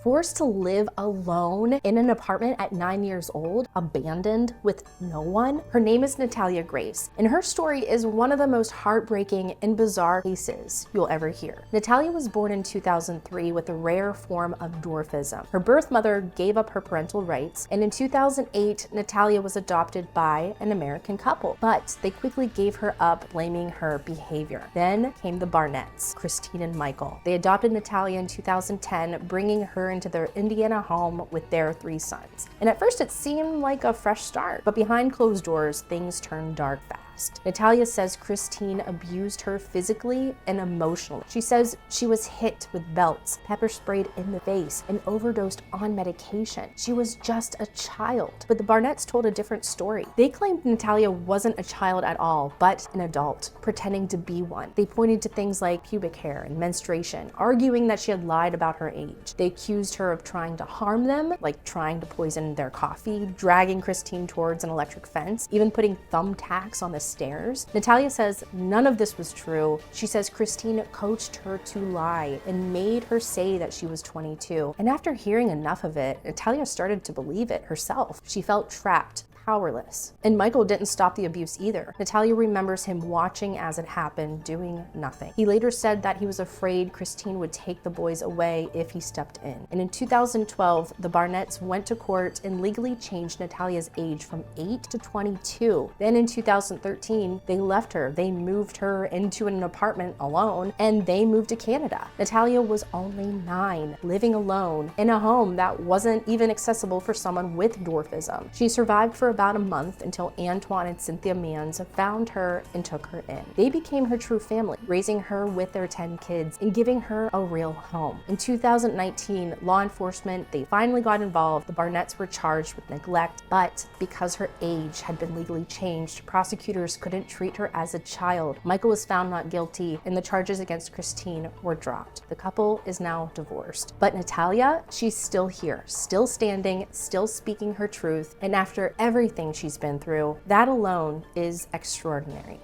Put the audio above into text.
forced to live alone in an apartment at 9 years old, abandoned with no one. Her name is Natalia Grace, and her story is one of the most heartbreaking and bizarre cases you'll ever hear. Natalia was born in 2003 with a rare form of dwarfism. Her birth mother gave up her parental rights, and in 2008, Natalia was adopted by an American couple, but they quickly gave her up, blaming her behavior. Then came the Barnetts, Christine and Michael. They adopted Natalia in 2010, bringing her into their Indiana home with their 3 sons. And at first it seemed like a fresh start, but behind closed doors, things turned dark fast. Natalia says Christine abused her physically and emotionally. She says she was hit with belts, pepper sprayed in the face, and overdosed on medication. She was just a child. But the Barnetts told a different story. They claimed Natalia wasn't a child at all, but an adult, pretending to be one. They pointed to things like pubic hair and menstruation, arguing that she had lied about her age. They accused her of trying to harm them, like trying to poison their coffee, dragging Christine towards an electric fence, even putting thumbtacks on the stairs. Natalia says none of this was true. She says Christine coached her to lie and made her say that she was 22. And after hearing enough of it, Natalia started to believe it herself. She felt trapped, powerless. And Michael didn't stop the abuse either. Natalia remembers him watching as it happened, doing nothing. He later said that he was afraid Christine would take the boys away if he stepped in. And in 2012, the Barnetts went to court and legally changed Natalia's age from 8 to 22. Then in 2013, they left her. They moved her into an apartment alone, and they moved to Canada. Natalia was only 9, living alone in a home that wasn't even accessible for someone with dwarfism. She survived for about a month until Antoine and Cynthia Manns found her and took her in. They became her true family, raising her with their 10 kids and giving her a real home. In 2019, law enforcement, they finally got involved. The Barnetts were charged with neglect, but because her age had been legally changed, prosecutors couldn't treat her as a child. Michael was found not guilty, and the charges against Christine were dropped. The couple is now divorced. But Natalia, she's still here, still standing, still speaking her truth, and after everything she's been through, that alone is extraordinary.